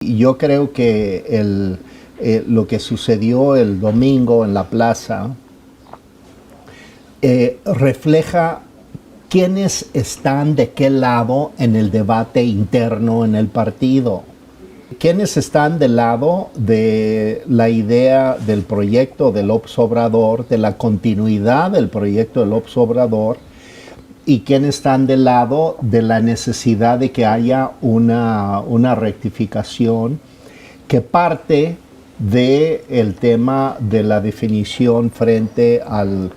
Yo creo que lo que sucedió el domingo en la plaza refleja quiénes están de qué lado en el debate interno en el partido. Quienes están del lado de la idea del proyecto de López Obrador, de la continuidad del proyecto de López Obrador, y quienes están del lado de la necesidad de que haya una rectificación que parte del tema de la definición frente al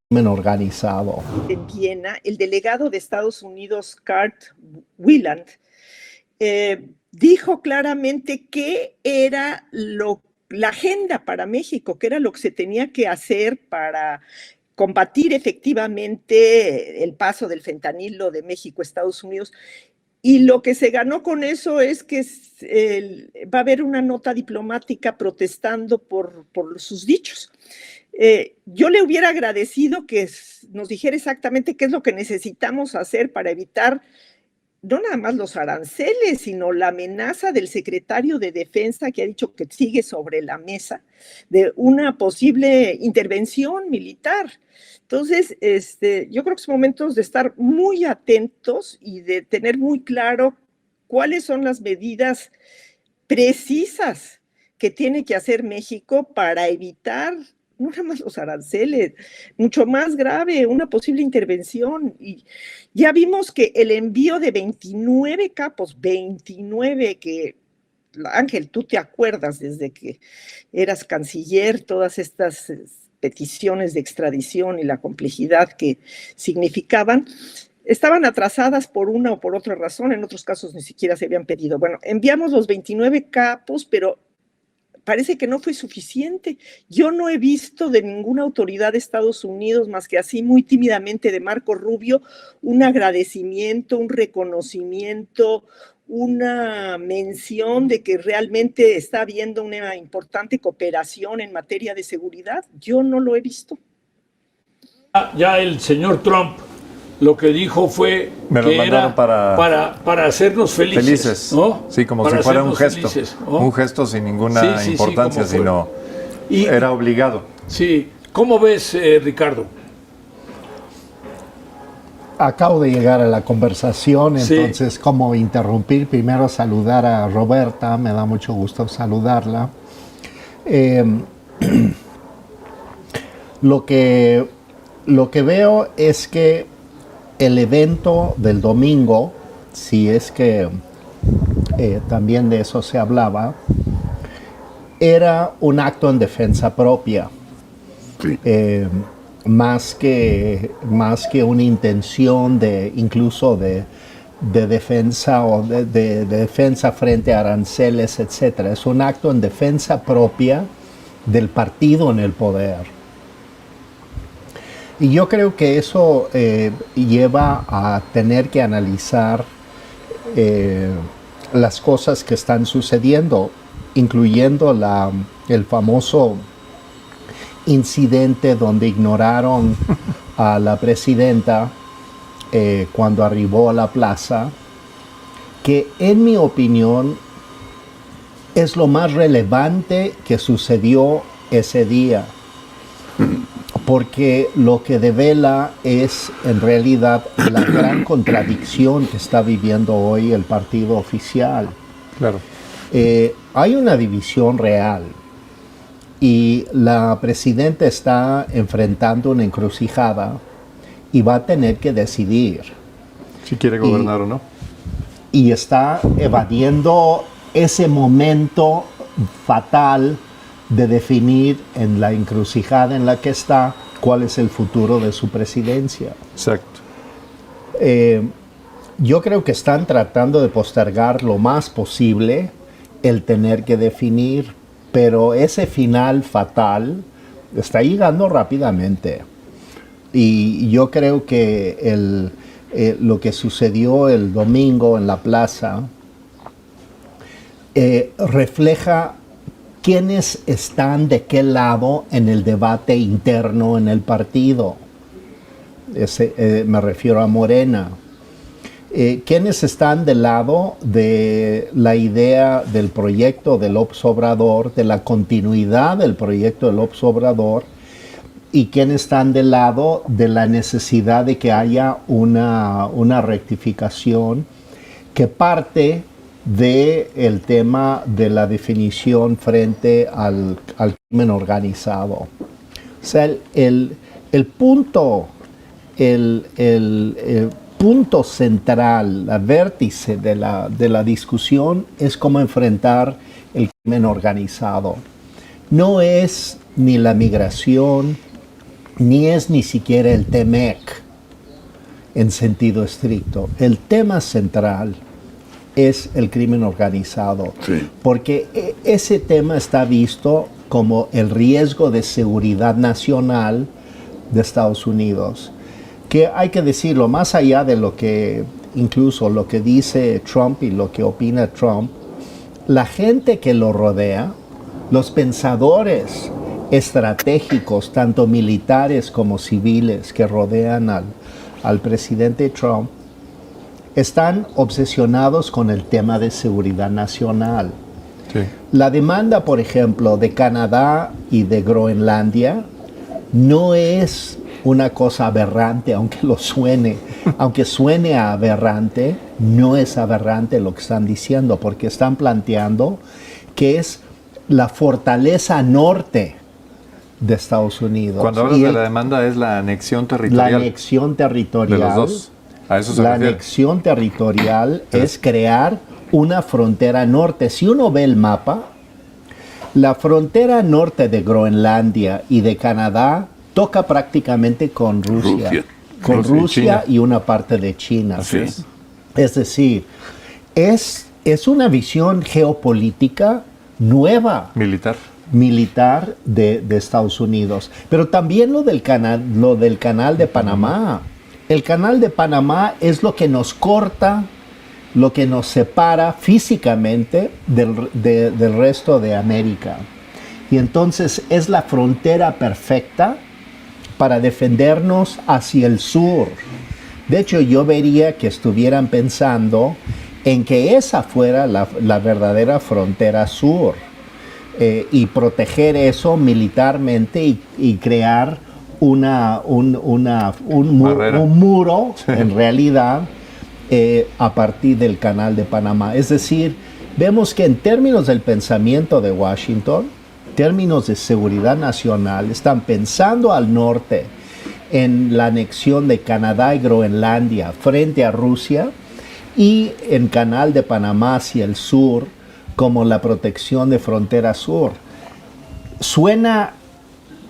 crimen organizado. En Viena, el delegado de Estados Unidos, Kurt Wieland, dijo claramente qué era la agenda para México, qué era lo que se tenía que hacer para combatir efectivamente el paso del fentanilo de México a Estados Unidos. Y lo que se ganó con eso es que va a haber una nota diplomática protestando por sus dichos. Yo le hubiera agradecido que nos dijera exactamente qué es lo que necesitamos hacer para evitar no nada más los aranceles, sino la amenaza del secretario de Defensa que ha dicho que sigue sobre la mesa de una posible intervención militar. Entonces, yo creo que son momentos de estar muy atentos y de tener muy claro cuáles son las medidas precisas que tiene que hacer México para evitar no nada más los aranceles, mucho más grave, una posible intervención. Y ya vimos que el envío de 29 capos, 29 que, Ángel, tú te acuerdas desde que eras canciller, todas estas peticiones de extradición y la complejidad que significaban, estaban atrasadas por una o por otra razón, en otros casos ni siquiera se habían pedido. Bueno, enviamos los 29 capos, pero parece que no fue suficiente. Yo no he visto de ninguna autoridad de Estados Unidos, más que así muy tímidamente de Marco Rubio, un agradecimiento, un reconocimiento, una mención de que realmente está habiendo una importante cooperación en materia de seguridad. Yo no lo he visto. Ya el señor Trump lo que dijo fue que era para hacernos felices, ¿no? Sí, como para si fuera un gesto, felices, ¿no? Un gesto sin ninguna importancia, sino era obligado. Sí, ¿cómo ves, Ricardo? Acabo de llegar a la conversación, entonces como interrumpir, primero saludar a Roberta, me da mucho gusto saludarla. Lo que veo es que el evento del domingo, si es que también de eso se hablaba, era un acto en defensa propia, más que una intención incluso de defensa o de defensa frente a aranceles, etc. Es un acto en defensa propia del partido en el poder. Y yo creo que eso lleva a tener que analizar las cosas que están sucediendo, incluyendo el famoso incidente donde ignoraron a la presidenta cuando arribó a la plaza, que en mi opinión es lo más relevante que sucedió ese día. Porque lo que devela es en realidad la gran contradicción que está viviendo hoy el partido oficial. Claro. Hay una división real y la presidenta está enfrentando una encrucijada y va a tener que decidir si quiere gobernar o no. Y está evadiendo ese momento fatal de definir en la encrucijada en la que está cuál es el futuro de su presidencia. Exacto. Yo creo que están tratando de postergar lo más posible el tener que definir, pero ese final fatal está llegando rápidamente. Y yo creo que lo que sucedió el domingo en la plaza refleja quiénes están de qué lado en el debate interno en el partido. Me refiero a Morena. quienes están del lado de la idea del proyecto de López Obrador, de la continuidad del proyecto de López Obrador, y quienes están del lado de la necesidad de que haya una rectificación que parte del tema de la definición frente al crimen organizado. O sea, el punto central, la vértice de la discusión es cómo enfrentar el crimen organizado. No es ni la migración, ni es ni siquiera el TEMEC en sentido estricto. El tema central es el crimen organizado, sí, porque ese tema está visto como el riesgo de seguridad nacional de Estados Unidos, que hay que decirlo, más allá de lo que, incluso lo que dice Trump y lo que opina Trump, la gente que lo rodea, los pensadores estratégicos, tanto militares como civiles, que rodean al presidente Trump, están obsesionados con el tema de seguridad nacional. Sí. La demanda, por ejemplo, de Canadá y de Groenlandia no es una cosa aberrante, aunque lo suene, aunque suene aberrante, no es aberrante lo que están diciendo, porque están planteando que es la fortaleza norte de Estados Unidos. Cuando hablas de la demanda es la anexión territorial. La anexión territorial. De los dos. A eso se la refiere. Anexión territorial es crear una frontera norte. Si uno ve el mapa, la frontera norte de Groenlandia y de Canadá toca prácticamente con Rusia. Con Rusia y una parte de China. Así es. Es decir, es una visión geopolítica nueva. Militar de Estados Unidos. Pero también lo del canal de Panamá. El canal de Panamá es lo que nos corta, lo que nos separa físicamente del resto de América. Y entonces es la frontera perfecta para defendernos hacia el sur. De hecho, yo vería que estuvieran pensando en que esa fuera la verdadera frontera sur. Y proteger eso militarmente y crear un muro, sí, en realidad, a partir del canal de Panamá. Es decir, vemos que en términos del pensamiento de Washington, términos de seguridad nacional, están pensando al norte en la anexión de Canadá y Groenlandia frente a Rusia y en canal de Panamá hacia el sur como la protección de frontera sur. Suena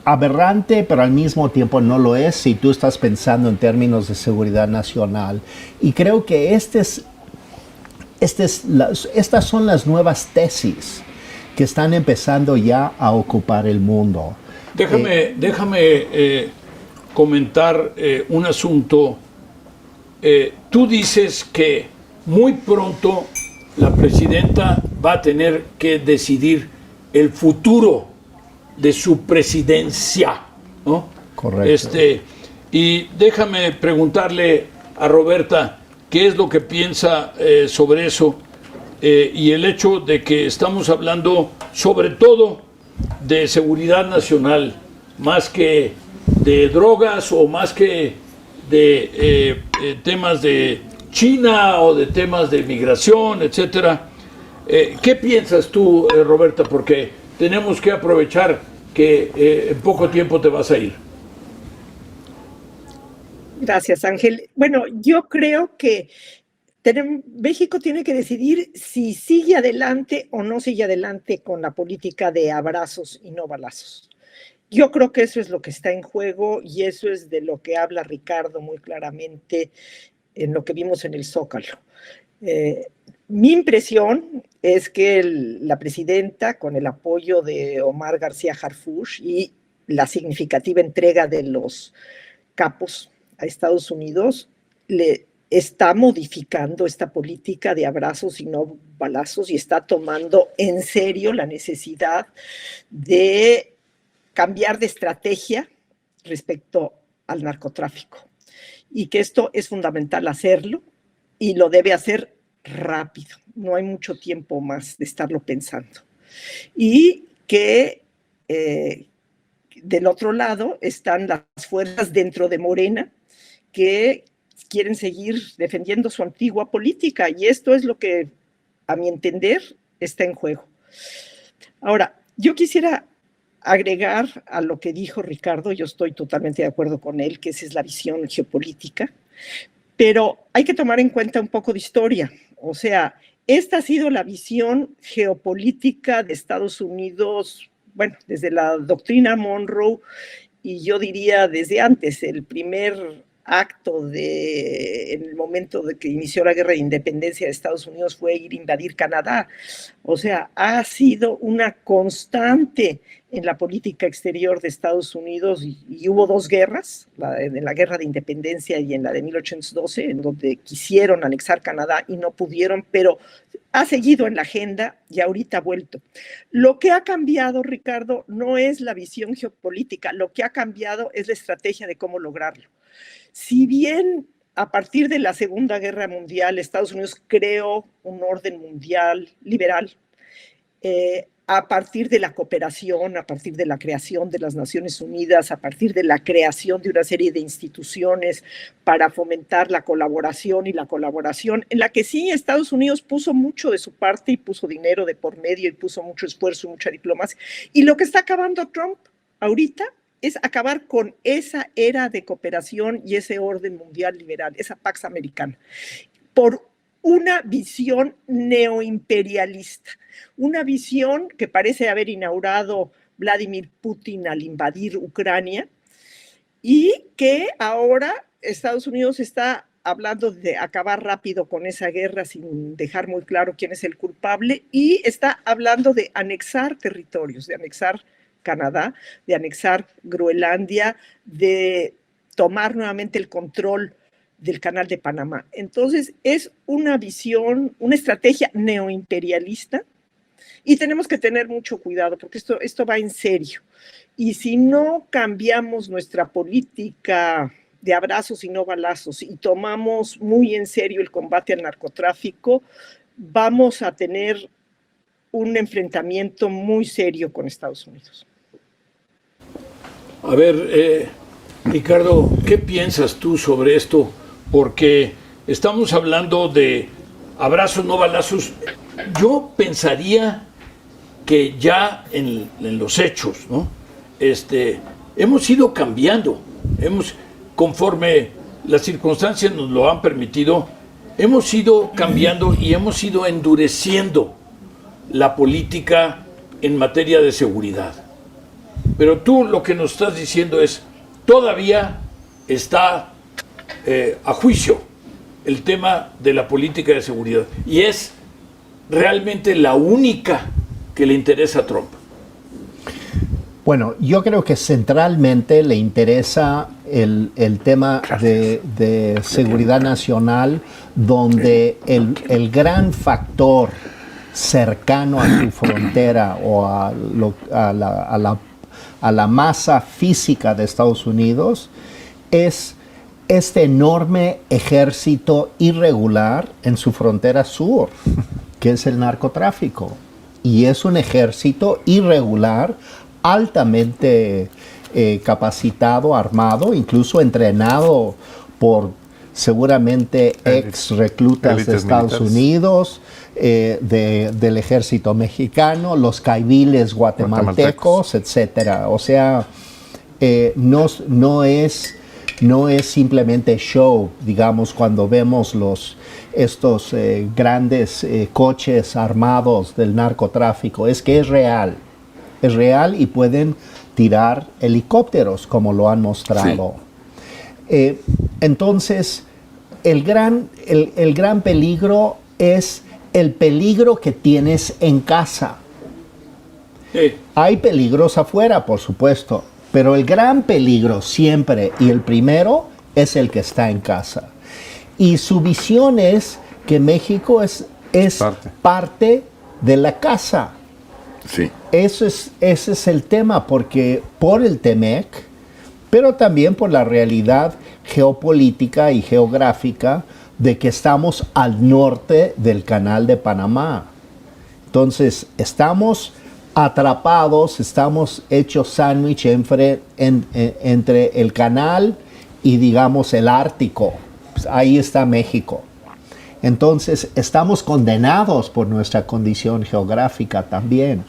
aberrante, pero al mismo tiempo no lo es si tú estás pensando en términos de seguridad nacional. Y creo que estas son las nuevas tesis que están empezando ya a ocupar el mundo. Déjame comentar un asunto. Tú dices que muy pronto la presidenta va a tener que decidir el futuro de su presidencia, ¿no? Correcto. Y déjame preguntarle a Roberta qué es lo que piensa sobre eso y el hecho de que estamos hablando sobre todo de seguridad nacional, más que de drogas o más que de temas de China o de temas de migración, etcétera. ¿Qué piensas tú, Roberta? Porque tenemos que aprovechar que en poco tiempo te vas a ir. Gracias, Ángel. Bueno, yo creo que México tiene que decidir si sigue adelante o no sigue adelante con la política de abrazos y no balazos. Yo creo que eso es lo que está en juego y eso es de lo que habla Ricardo muy claramente en lo que vimos en el Zócalo. Mi impresión es que la presidenta, con el apoyo de Omar García Harfuch y la significativa entrega de los capos a Estados Unidos, le está modificando esta política de abrazos y no balazos y está tomando en serio la necesidad de cambiar de estrategia respecto al narcotráfico. Y que esto es fundamental hacerlo y lo debe hacer rápido. No hay mucho tiempo más de estarlo pensando. Y que del otro lado están las fuerzas dentro de Morena que quieren seguir defendiendo su antigua política, y esto es lo que, a mi entender, está en juego. Ahora, yo quisiera agregar a lo que dijo Ricardo, yo estoy totalmente de acuerdo con él, que esa es la visión geopolítica, pero hay que tomar en cuenta un poco de historia. O sea, esta ha sido la visión geopolítica de Estados Unidos, bueno, desde la doctrina Monroe, y yo diría desde antes. El primer acto en el momento de que inició la guerra de independencia de Estados Unidos fue ir a invadir Canadá. O sea, ha sido una constante en la política exterior de Estados Unidos, y hubo dos guerras, en la guerra de independencia y en la de 1812, en donde quisieron anexar Canadá y no pudieron, pero ha seguido en la agenda y ahorita ha vuelto. Lo que ha cambiado, Ricardo, no es la visión geopolítica, lo que ha cambiado es la estrategia de cómo lograrlo. Si bien a partir de la Segunda Guerra Mundial Estados Unidos creó un orden mundial liberal, a partir de la cooperación, a partir de la creación de las Naciones Unidas, a partir de la creación de una serie de instituciones para fomentar la colaboración en la que sí Estados Unidos puso mucho de su parte y puso dinero de por medio y puso mucho esfuerzo y mucha diplomacia. Y lo que está acabando Trump ahorita es acabar con esa era de cooperación y ese orden mundial liberal, esa Pax Americana, por una visión neoimperialista, una visión que parece haber inaugurado Vladimir Putin al invadir Ucrania, y que ahora Estados Unidos está hablando de acabar rápido con esa guerra sin dejar muy claro quién es el culpable, y está hablando de anexar territorios, de anexar Canadá, de anexar Groenlandia, de tomar nuevamente el control del Canal de Panamá. Entonces, es una visión, una estrategia neoimperialista, y tenemos que tener mucho cuidado porque esto va en serio. Y si no cambiamos nuestra política de abrazos y no balazos y tomamos muy en serio el combate al narcotráfico, vamos a tener un enfrentamiento muy serio con Estados Unidos. A ver, Ricardo, ¿qué piensas tú sobre esto? Porque estamos hablando de abrazos, no balazos. Yo pensaría que ya en los hechos, ¿no? Hemos ido cambiando, conforme las circunstancias nos lo han permitido, hemos ido cambiando y hemos ido endureciendo la política en materia de seguridad. Pero tú lo que nos estás diciendo es, todavía está a juicio el tema de la política de seguridad, y es realmente la única que le interesa a Trump. Bueno, yo creo que centralmente le interesa el tema de seguridad nacional, donde el gran factor cercano a su frontera o a la masa física de Estados Unidos es este enorme ejército irregular en su frontera sur, que es el narcotráfico. Y es un ejército irregular, altamente capacitado, armado, incluso entrenado por seguramente ex reclutas de Estados Unidos, del ejército mexicano, los caiviles guatemaltecos, etcétera. O sea, no es simplemente show, digamos, cuando vemos estos grandes coches armados del narcotráfico. Es que es real y pueden tirar helicópteros, como lo han mostrado. Sí. Entonces, el gran peligro es el peligro que tienes en casa. Sí. Hay peligros afuera, por supuesto, pero el gran peligro siempre, y el primero, es el que está en casa. Y su visión es que México es parte de la casa. Sí. Ese es el tema, porque por el TEMEC, pero también por la realidad geopolítica y geográfica, de que estamos al norte del Canal de Panamá. Entonces, estamos atrapados, estamos hechos sándwich entre el canal y, digamos, el Ártico. Pues ahí está México. Entonces, estamos condenados por nuestra condición geográfica también.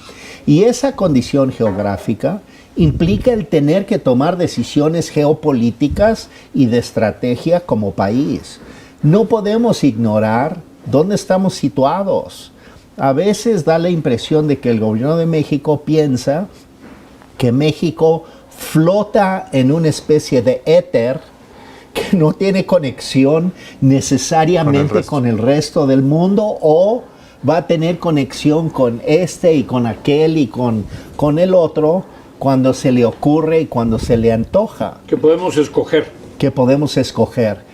Y esa condición geográfica implica el tener que tomar decisiones geopolíticas y de estrategia como país. No podemos ignorar dónde estamos situados. A veces da la impresión de que el gobierno de México piensa que México flota en una especie de éter que no tiene conexión necesariamente con el resto del mundo, o va a tener conexión con este y con aquel y con el otro cuando se le ocurre y cuando se le antoja. Que podemos escoger. Que podemos escoger.